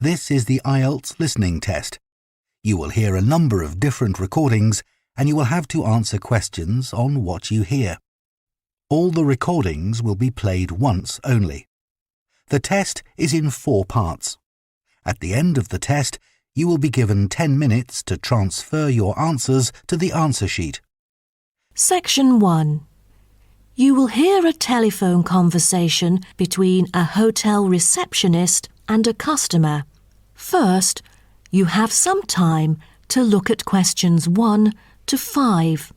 This is the IELTS Listening Test. You will hear a number of different recordings and you will have to answer questions on what you hear. All the recordings will be played once only. The test is in 4 parts. At the end of the test, you will be given 10 minutes to transfer your answers to the answer sheet. Section 1. You will hear a telephone conversation between a hotel receptionist and a customer. First, you have some time to look at questions 1 to 5.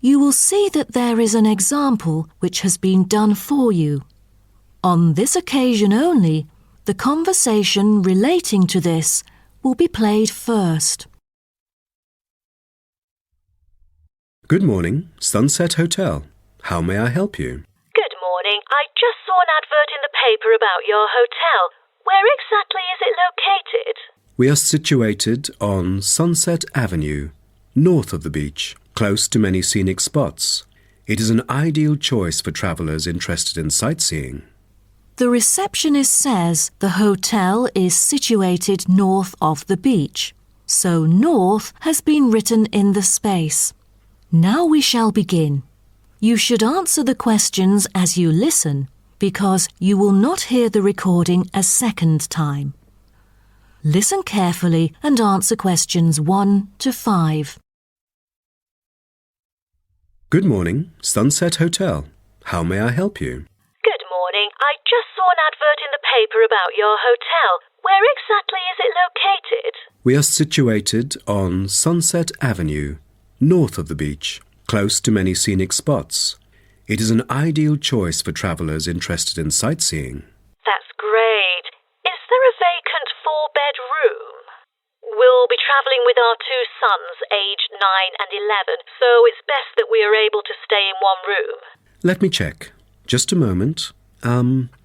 You will see that there is an example which has been done for you. On this occasion only, the conversation relating to this will be played first. Good morning, Sunset Hotel. How may I help you? Good morning. I just saw an advert in the paper about your hotel. Where exactly is it located? We are situated on Sunset Avenue, north of the beach, close to many scenic spots. It is an ideal choice for travellers interested in sightseeing. The receptionist says the hotel is situated north of the beach, so north has been written in the space. Now we shall begin. You should answer the questions as you listen, because you will not hear the recording a second time. Listen carefully and answer questions 1 to 5. Good morning, Sunset Hotel. How may I help you? Good morning. I just saw an advert in the paper about your hotel. Where exactly is it located? We are situated on Sunset Avenue, north of the beach, close to many scenic spots. It is an ideal choice for travellers interested in sightseeing. That's great. Is there a vacant 4-bed room? We'll be travelling with our 2 sons, aged 9 and 11, so it's best that we are able to stay in one room. Let me check. Just a moment.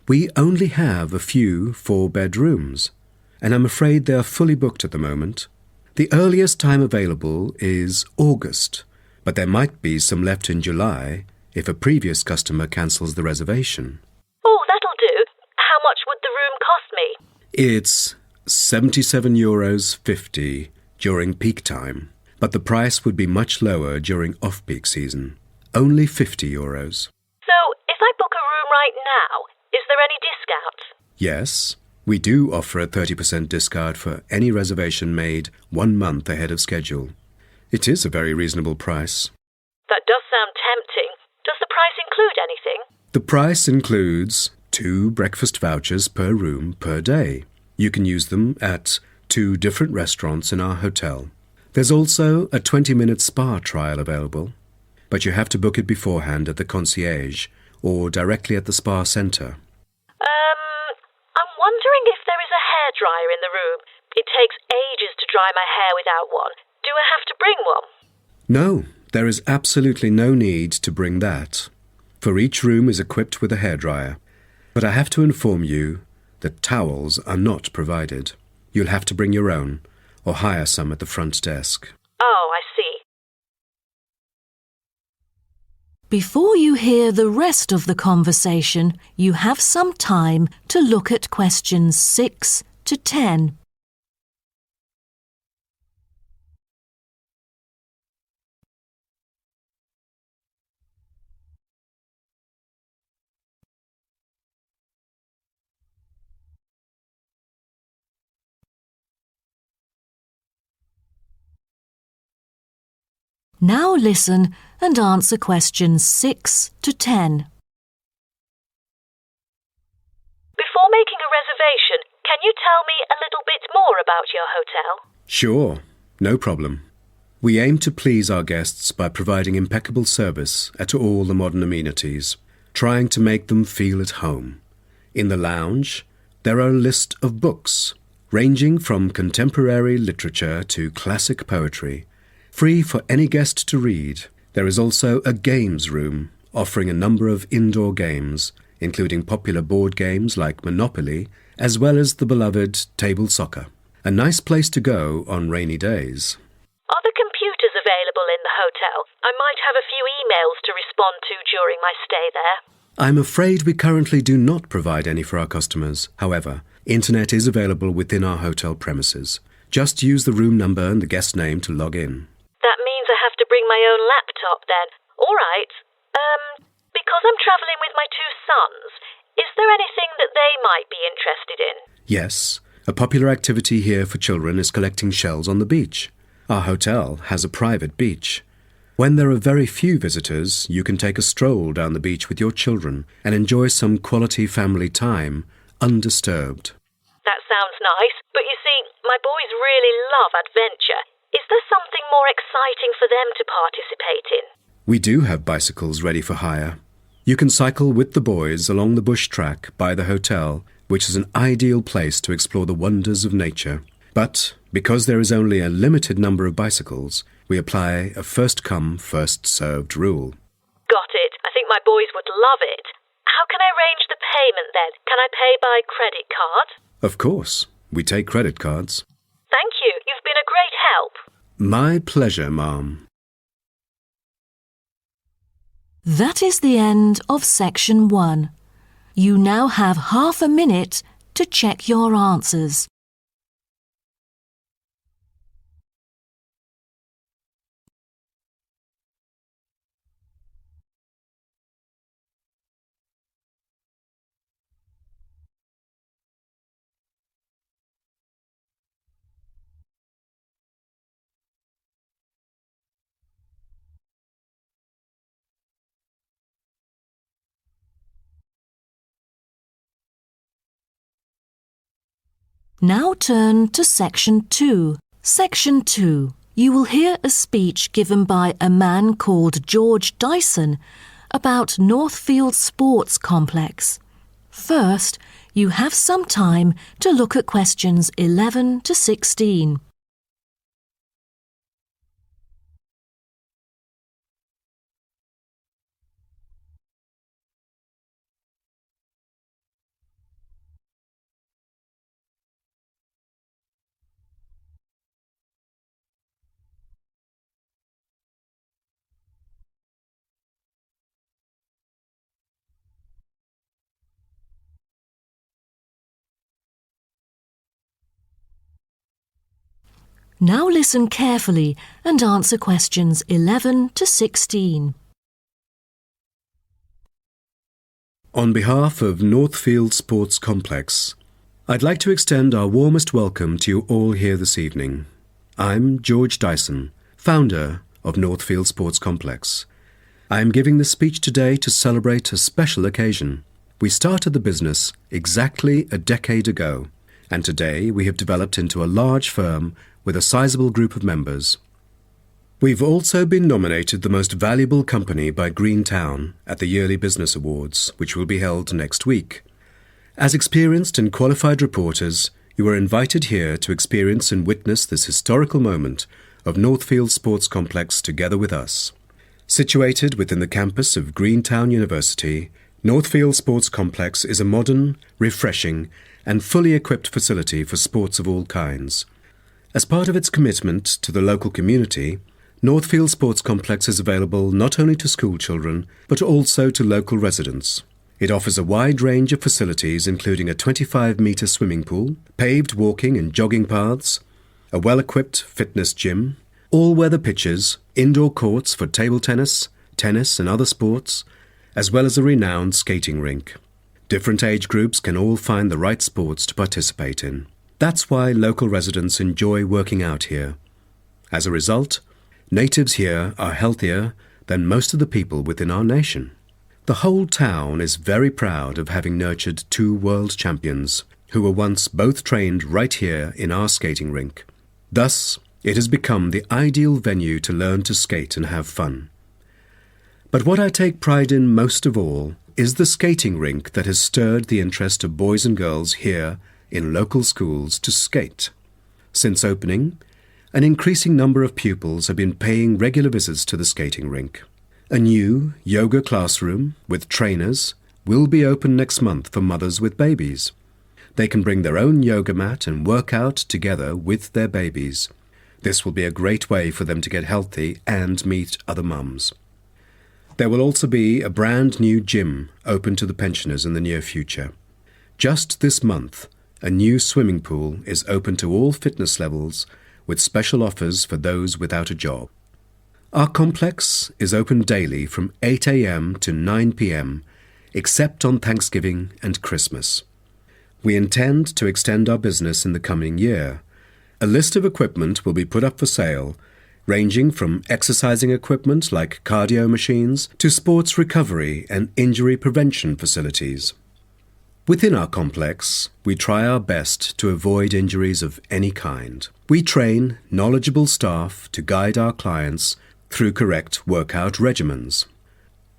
We only have a few 4-bed rooms, and I'm afraid they are fully booked at the moment. The earliest time available is August, but there might be some left in July if a previous customer cancels the reservation. Oh, that'll do. How much would the room cost me? It's €77.50 during peak time, but the price would be much lower during off-peak season. Only €50. So, if I book a room right now, is there any discount? Yes, we do offer a 30% discount for any reservation made 1 month ahead of schedule. It is a very reasonable price. That does sound tempting. Does the price include anything? The price includes 2 breakfast vouchers per room per day. You can use them at 2 different restaurants in our hotel. There's also a 20-minute spa trial available, but you have to book it beforehand at the concierge or directly at the spa centre. I'm wondering if there is a hairdryer in the room. It takes ages to dry my hair without one. Do I have to bring one? No, there is absolutely no need to bring that, for each room is equipped with a hairdryer. But I have to inform you that towels are not provided. You'll have to bring your own, or hire some at the front desk. Oh, I see. Before you hear the rest of the conversation, you have some time to look at questions 6 to 10. Now listen and answer questions 6 to 10. Before making a reservation, can you tell me a little bit more about your hotel? Sure, no problem. We aim to please our guests by providing impeccable service at all the modern amenities, trying to make them feel at home. In the lounge, there are a list of books, ranging from contemporary literature to classic poetry, Free for any guest to read, there is also a games room offering a number of indoor games, including popular board games like Monopoly, as well as the beloved table soccer. A nice place to go on rainy days. Are the computers available in the hotel? I might have a few emails to respond to during my stay there. I'm afraid we currently do not provide any for our customers. However, internet is available within our hotel premises. Just use the room number and the guest name to log in. That means I have to bring my own laptop then. All right. Because I'm travelling with my two sons, is there anything that they might be interested in? Yes, a popular activity here for children is collecting shells on the beach. Our hotel has a private beach. When there are very few visitors, you can take a stroll down the beach with your children and enjoy some quality family time, undisturbed. That sounds nice, but you see, my boys really love adventure. Is there something more exciting for them to participate in? We do have bicycles ready for hire. You can cycle with the boys along the bush track by the hotel, which is an ideal place to explore the wonders of nature. But because there is only a limited number of bicycles, we apply a first-come, first-served rule. Got it. I think my boys would love it. How can I arrange the payment then? Can I pay by credit card? Of course. We take credit cards. Thank you. You've been a great help. My pleasure, Ma'am. That is the end of section 1. You now have half a minute to check your answers. Now turn to Section 2. Section 2. You will hear a speech given by a man called George Dyson about Northfield Sports Complex. First, you have some time to look at questions 11 to 16. Now listen carefully and answer questions 11 to 16. On behalf of Northfield Sports Complex, I'd like to extend our warmest welcome to you all here this evening. I'm George Dyson, founder of Northfield Sports Complex. I am giving this speech today to celebrate a special occasion. We started the business exactly a decade ago, and today we have developed into a large firm with a sizable group of members. We've also been nominated the most valuable company by Greentown at the Yearly Business Awards, which will be held next week. As experienced and qualified reporters, you are invited here to experience and witness this historical moment of Northfield Sports Complex together with us. Situated within the campus of Greentown University, Northfield Sports Complex is a modern, refreshing, and fully equipped facility for sports of all kinds. As part of its commitment to the local community, Northfield Sports Complex is available not only to school children, but also to local residents. It offers a wide range of facilities including a 25-metre swimming pool, paved walking and jogging paths, a well-equipped fitness gym, all-weather pitches, indoor courts for table tennis, tennis and other sports, as well as a renowned skating rink. Different age groups can all find the right sports to participate in. That's why local residents enjoy working out here. As a result, natives here are healthier than most of the people within our nation. The whole town is very proud of having nurtured 2 world champions who were once both trained right here in our skating rink. Thus, it has become the ideal venue to learn to skate and have fun. But what I take pride in most of all is the skating rink that has stirred the interest of boys and girls here in local schools to skate. Since opening, An increasing number of pupils have been paying regular visits to the skating rink. A new yoga classroom with trainers will be open next month for mothers with babies. They can bring their own yoga mat and work out together with their babies. This will be a great way for them to get healthy and meet other mums. There will also be a brand new gym open to the pensioners in the near future. Just this month, a new swimming pool is open to all fitness levels with special offers for those without a job. Our complex is open daily from 8 a.m. to 9 p.m, except on Thanksgiving and Christmas. We intend to extend our business in the coming year. A list of equipment will be put up for sale, ranging from exercising equipment like cardio machines to sports recovery and injury prevention facilities. Within our complex, we try our best to avoid injuries of any kind. We train knowledgeable staff to guide our clients through correct workout regimens.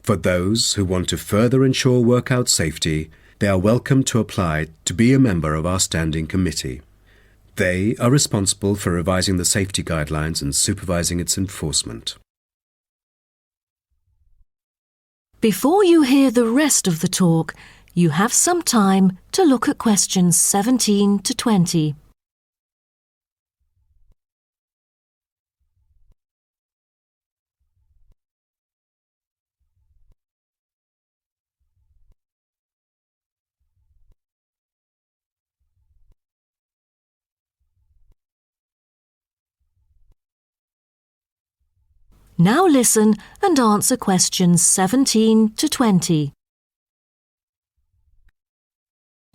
For those who want to further ensure workout safety, they are welcome to apply to be a member of our standing committee. They are responsible for revising the safety guidelines and supervising its enforcement. Before you hear the rest of the talk, you have some time to look at questions 17 to 20. Now listen and answer questions 17 to 20.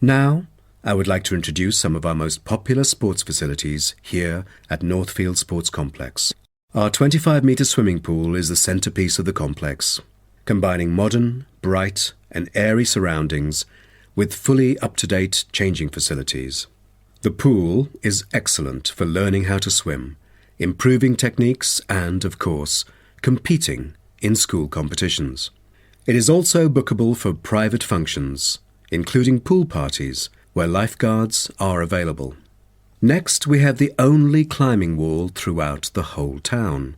Now, I would like to introduce some of our most popular sports facilities here at Northfield Sports Complex. Our 25-metre swimming pool is the centrepiece of the complex, combining modern, bright and airy surroundings with fully up-to-date changing facilities. The pool is excellent for learning how to swim, improving techniques and, of course, competing in school competitions. It is also bookable for private functions, including pool parties, where lifeguards are available. Next, we have the only climbing wall throughout the whole town.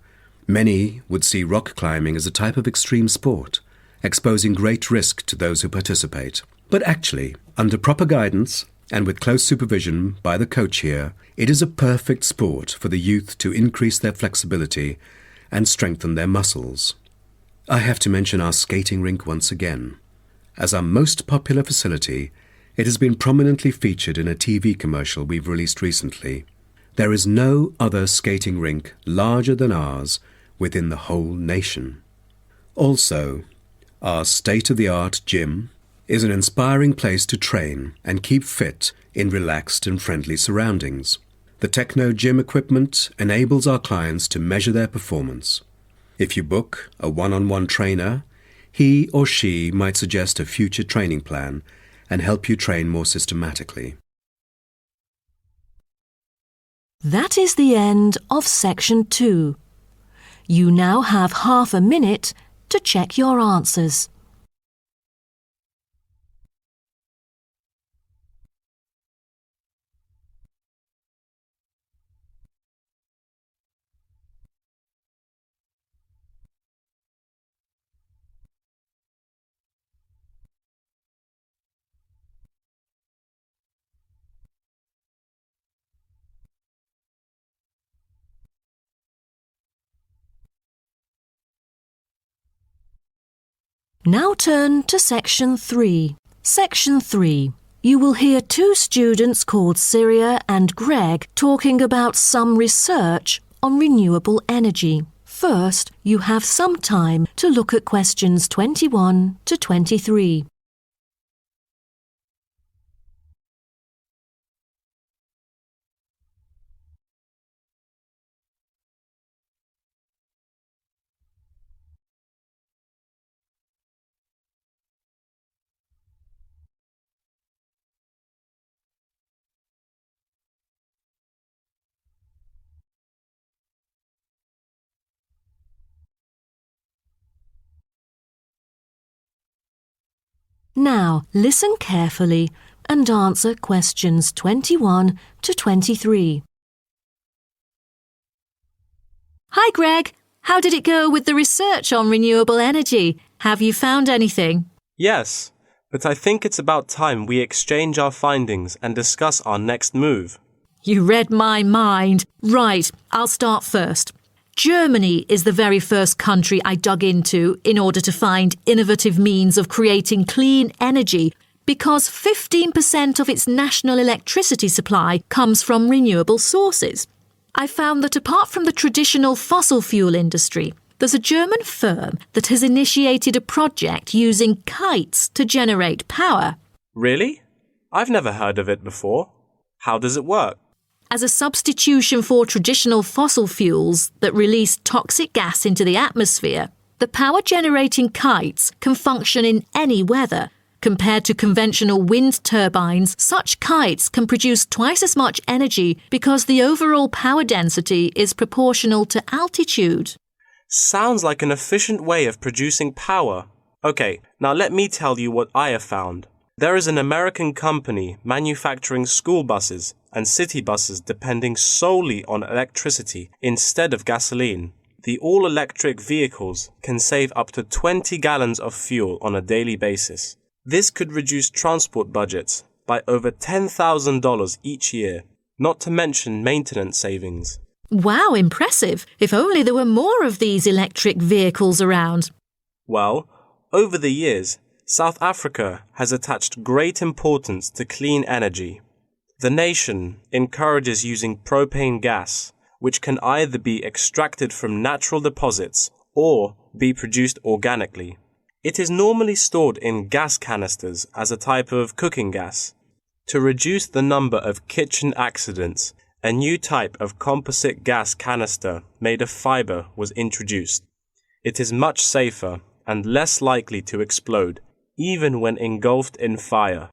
Many would see rock climbing as a type of extreme sport, exposing great risk to those who participate. But actually, under proper guidance and with close supervision by the coach here, it is a perfect sport for the youth to increase their flexibility and strengthen their muscles. I have to mention our skating rink once again. As our most popular facility, it has been prominently featured in a TV commercial we've released recently. There is no other skating rink larger than ours within the whole nation. Also, our state-of-the-art gym is an inspiring place to train and keep fit in relaxed and friendly surroundings. The Techno gym equipment enables our clients to measure their performance. If you book a one-on-one trainer, he or she might suggest a future training plan and help you train more systematically. That is the end of section 2. You now have half a minute to check your answers. Now turn to section 3. Section 3. You will hear two students called Syria and Greg talking about some research on renewable energy. First, you have some time to look at questions 21 to 23. Now, listen carefully and answer questions 21 to 23. Hi, Greg. How did it go with the research on renewable energy? Have you found anything? Yes, but I think it's about time we exchange our findings and discuss our next move. You read my mind. Right, I'll start first. Germany is the very first country I dug into in order to find innovative means of creating clean energy because 15% of its national electricity supply comes from renewable sources. I found that apart from the traditional fossil fuel industry, there's a German firm that has initiated a project using kites to generate power. Really? I've never heard of it before. How does it work? As a substitution for traditional fossil fuels that release toxic gas into the atmosphere, the power-generating kites can function in any weather. Compared to conventional wind turbines, such kites can produce twice as much energy because the overall power density is proportional to altitude. Sounds like an efficient way of producing power. Okay, now let me tell you what I have found. There is an American company manufacturing school buses and city buses depending solely on electricity instead of gasoline. The all-electric vehicles can save up to 20 gallons of fuel on a daily basis. This could reduce transport budgets by over $10,000 each year, not to mention maintenance savings. Wow, impressive. If only there were more of these electric vehicles around. Well, over the years, South Africa has attached great importance to clean energy. The nation encourages using propane gas, which can either be extracted from natural deposits or be produced organically. It is normally stored in gas canisters as a type of cooking gas. To reduce the number of kitchen accidents, a new type of composite gas canister made of fiber was introduced. It is much safer and less likely to explode, even when engulfed in fire.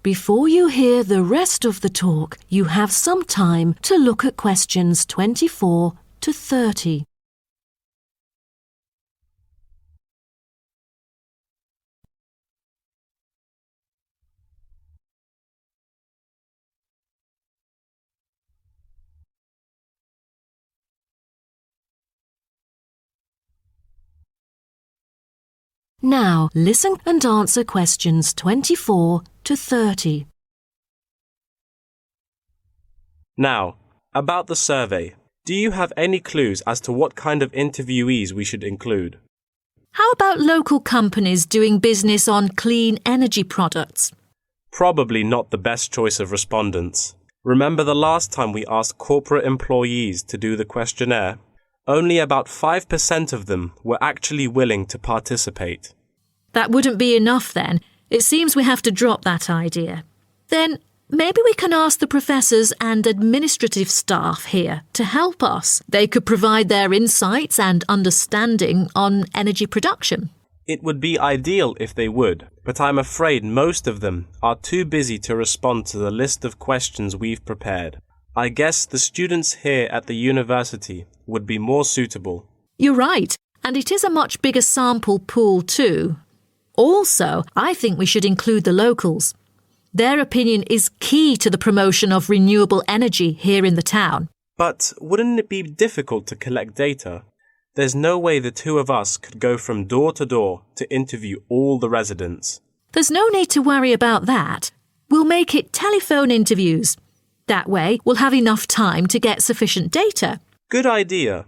Before you hear the rest of the talk, you have some time to look at questions 24 to 30. Now, listen and answer questions 24 to 30. Now, about the survey. Do you have any clues as to what kind of interviewees we should include? How about local companies doing business on clean energy products? Probably not the best choice of respondents. Remember the last time we asked corporate employees to do the questionnaire? Only about 5% of them were actually willing to participate. That wouldn't be enough then. It seems we have to drop that idea. Then maybe we can ask the professors and administrative staff here to help us. They could provide their insights and understanding on energy production. It would be ideal if they would, but I'm afraid most of them are too busy to respond to the list of questions we've prepared. I guess the students here at the university would be more suitable. You're right, and it is a much bigger sample pool too. Also, I think we should include the locals. Their opinion is key to the promotion of renewable energy here in the town. But wouldn't it be difficult to collect data? There's no way the two of us could go from door to door to interview all the residents. There's no need to worry about that. We'll make it telephone interviews. That way, we'll have enough time to get sufficient data. Good idea.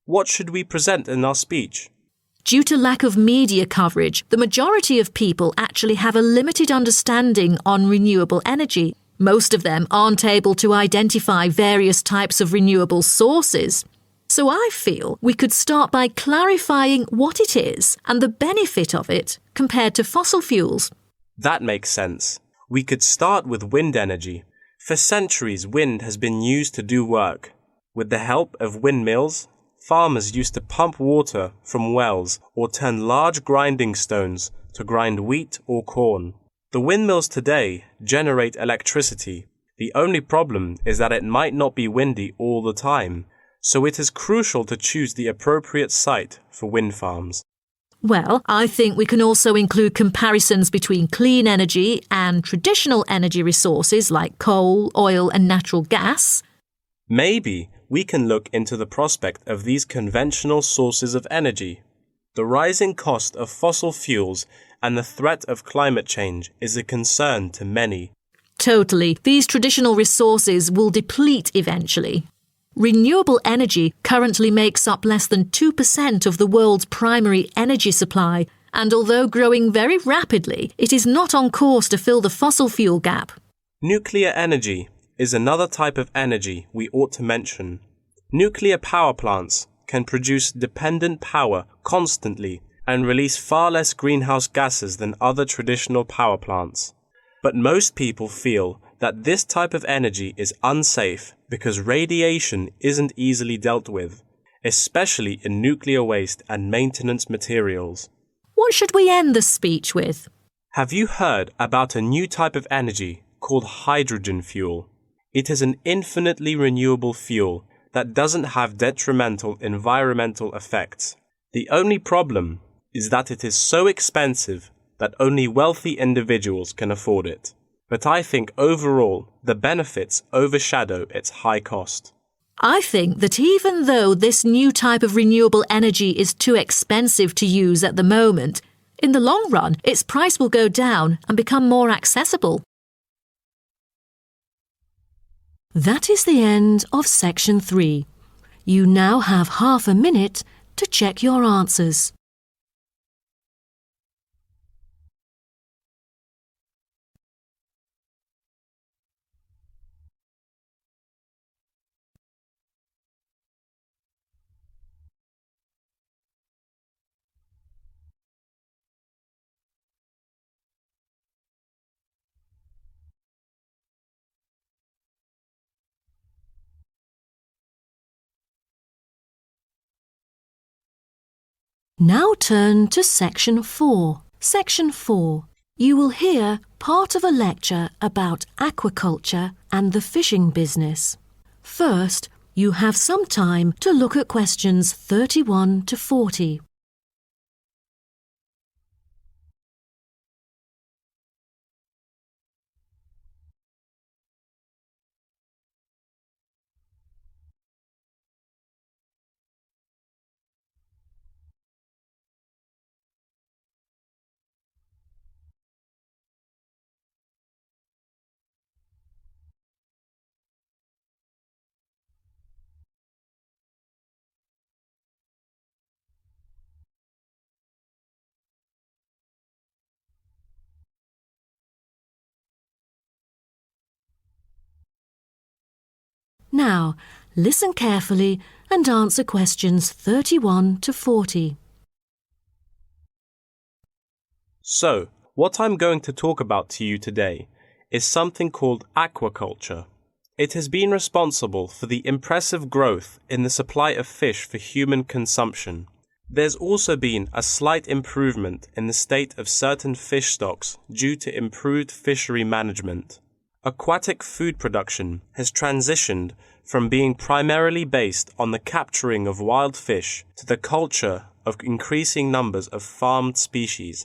What should we present in our speech? Due to lack of media coverage, the majority of people actually have a limited understanding on renewable energy. Most of them aren't able to identify various types of renewable sources. So I feel we could start by clarifying what it is and the benefit of it compared to fossil fuels. That makes sense. We could start with wind energy. For centuries, wind has been used to do work. With the help of windmills, farmers used to pump water from wells or turn large grinding stones to grind wheat or corn. The windmills today generate electricity. The only problem is that it might not be windy all the time, so it is crucial to choose the appropriate site for wind farms. Well, I think we can also include comparisons between clean energy and traditional energy resources like coal, oil and natural gas. Maybe we can look into the prospect of these conventional sources of energy. The rising cost of fossil fuels and the threat of climate change is a concern to many. Totally. These traditional resources will deplete eventually. Renewable energy currently makes up less than 2% of the world's primary energy supply, and although growing very rapidly, it is not on course to fill the fossil fuel gap. Nuclear energy is another type of energy we ought to mention. Nuclear power plants can produce dependent power constantly and release far less greenhouse gases than other traditional power plants. But most people feel that this type of energy is unsafe because radiation isn't easily dealt with, especially in nuclear waste and maintenance materials. What should we end the speech with? Have you heard about a new type of energy called hydrogen fuel? It is an infinitely renewable fuel that doesn't have detrimental environmental effects. The only problem is that it is so expensive that only wealthy individuals can afford it. But I think overall the benefits overshadow its high cost. I think that even though this new type of renewable energy is too expensive to use at the moment, in the long run its price will go down and become more accessible. That is the end of section 3. You now have half a minute to check your answers. Now turn to section 4. Section 4. You will hear part of a lecture about aquaculture and the fishing business. First, you have some time to look at questions 31 to 40. Now, listen carefully and answer questions 31 to 40. So, what I'm going to talk about to you today is something called aquaculture. It has been responsible for the impressive growth in the supply of fish for human consumption. There's also been a slight improvement in the state of certain fish stocks due to improved fishery management. Aquatic food production has transitioned from being primarily based on the capturing of wild fish to the culture of increasing numbers of farmed species.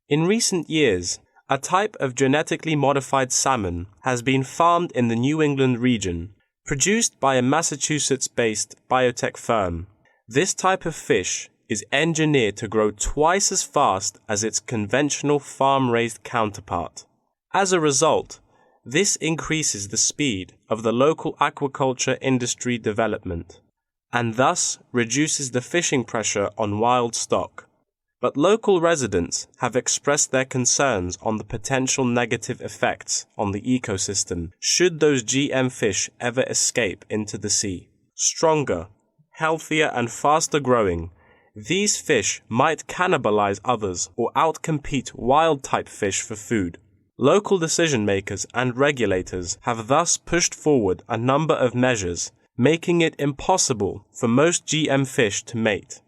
In recent years, a type of genetically modified salmon has been farmed in the New England region, produced by a Massachusetts-based biotech firm. This type of fish is engineered to grow twice as fast as its conventional farm-raised counterpart. As a result, this increases the speed of the local aquaculture industry development, and thus reduces the fishing pressure on wild stock. But local residents have expressed their concerns on the potential negative effects on the ecosystem should those GM fish ever escape into the sea. Stronger, healthier and faster growing, these fish might cannibalize others or outcompete wild-type fish for food. Local decision-makers and regulators have thus pushed forward a number of measures, making it impossible for most GM fish to mate.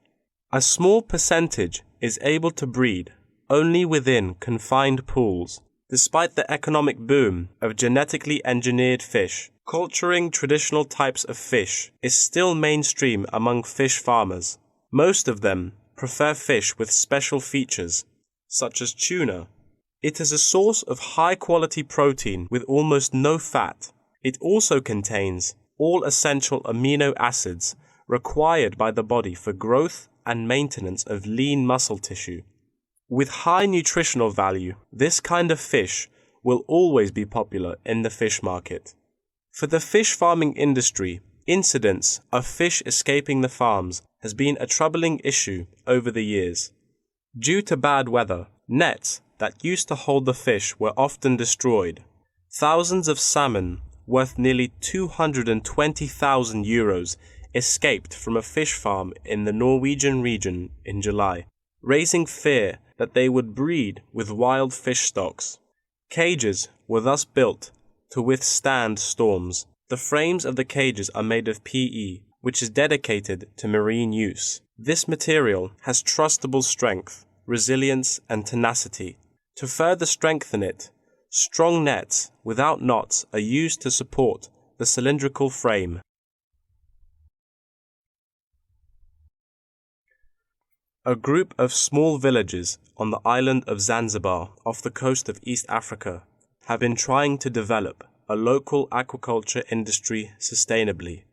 A small percentage is able to breed only within confined pools. Despite the economic boom of genetically engineered fish, Culturing traditional types of fish is still mainstream among fish farmers. Most of them prefer fish with special features, such as tuna. It is a source of high-quality protein with almost no fat. It also contains all essential amino acids required by the body for growth and maintenance of lean muscle tissue. With high nutritional value, this kind of fish will always be popular in the fish market. For the fish farming industry, incidents of fish escaping the farms has been a troubling issue over the years. Due to bad weather, nets that used to hold the fish were often destroyed. Thousands of salmon, worth nearly 220,000 euros, escaped from a fish farm in the Norwegian region in July, raising fear that they would breed with wild fish stocks. Cages were thus built to withstand storms. The frames of the cages are made of PE, which is dedicated to marine use. This material has trustable strength, resilience, and tenacity. To further strengthen it, strong nets without knots are used to support the cylindrical frame. A group of small villages on the island of Zanzibar off the coast of East Africa have been trying to develop a local aquaculture industry sustainably.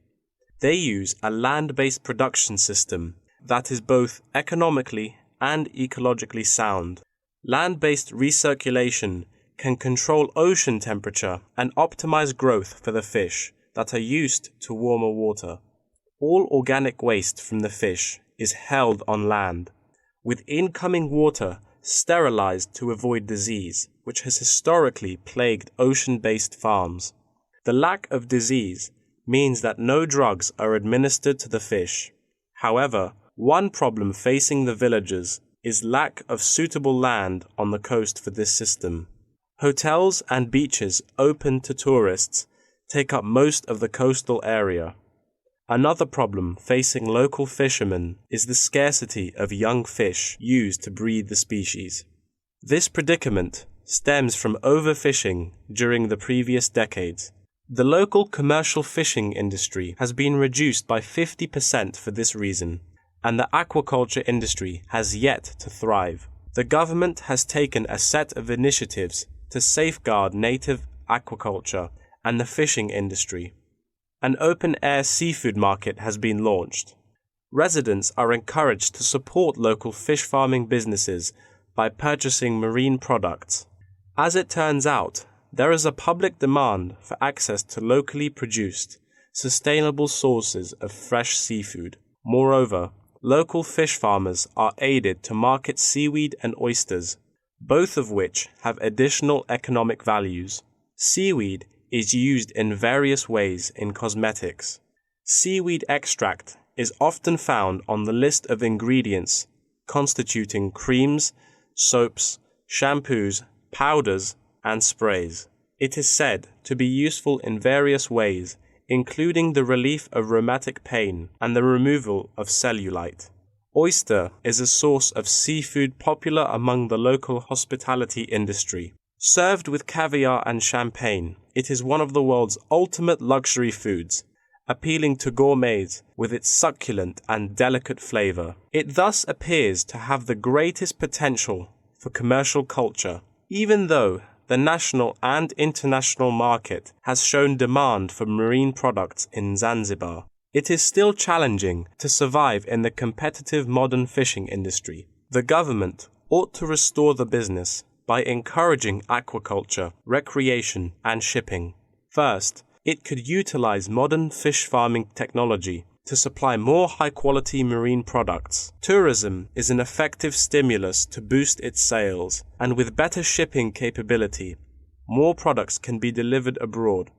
They use a land-based production system that is both economically and ecologically sound. Land-based recirculation can control ocean temperature and optimize growth for the fish that are used to warmer water. All organic waste from the fish is held on land, with incoming water sterilized to avoid disease, which has historically plagued ocean-based farms. The lack of disease means that no drugs are administered to the fish. However, one problem facing the villagers is lack of suitable land on the coast for this system. Hotels and beaches open to tourists take up most of the coastal area. Another problem facing local fishermen is the scarcity of young fish used to breed the species. This predicament stems from overfishing during the previous decades. The local commercial fishing industry has been reduced by 50% for this reason, and the aquaculture industry has yet to thrive. The government has taken a set of initiatives to safeguard native aquaculture and the fishing industry. An open-air seafood market has been launched. Residents are encouraged to support local fish farming businesses by purchasing marine products. As it turns out, there is a public demand for access to locally produced, sustainable sources of fresh seafood. Moreover, local fish farmers are aided to market seaweed and oysters, both of which have additional economic values. Seaweed is used in various ways in cosmetics. Seaweed extract is often found on the list of ingredients constituting creams, soaps, shampoos, powders, and sprays. It is said to be useful in various ways, including the relief of rheumatic pain and the removal of cellulite. Oyster is a source of seafood popular among the local hospitality industry. Served with caviar and champagne, it is one of the world's ultimate luxury foods, appealing to gourmets with its succulent and delicate flavor. It thus appears to have the greatest potential for commercial culture, even though the national and international market has shown demand for marine products in Zanzibar. It is still challenging to survive in the competitive modern fishing industry. The government ought to restore the business by encouraging aquaculture, recreation, and shipping. First, it could utilize modern fish farming technology to supply more high-quality marine products. Tourism is an effective stimulus to boost its sales, and with better shipping capability, more products can be delivered abroad.